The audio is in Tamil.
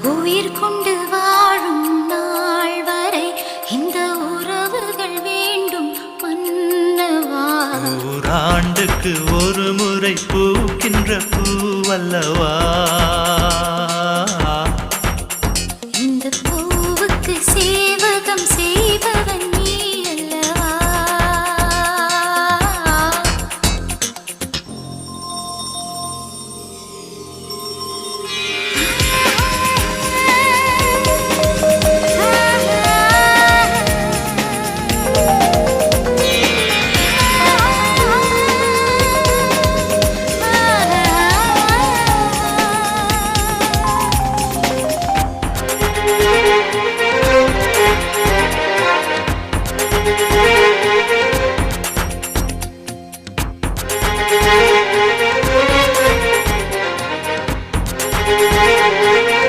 உயிர் கொண்டு வாழும் நாள் வரை இந்த உறவுகள் வேண்டும் மன்னவா. ஓராண்டுக்கு ஒரு முறை பூக்கின்ற பூவல்லவா.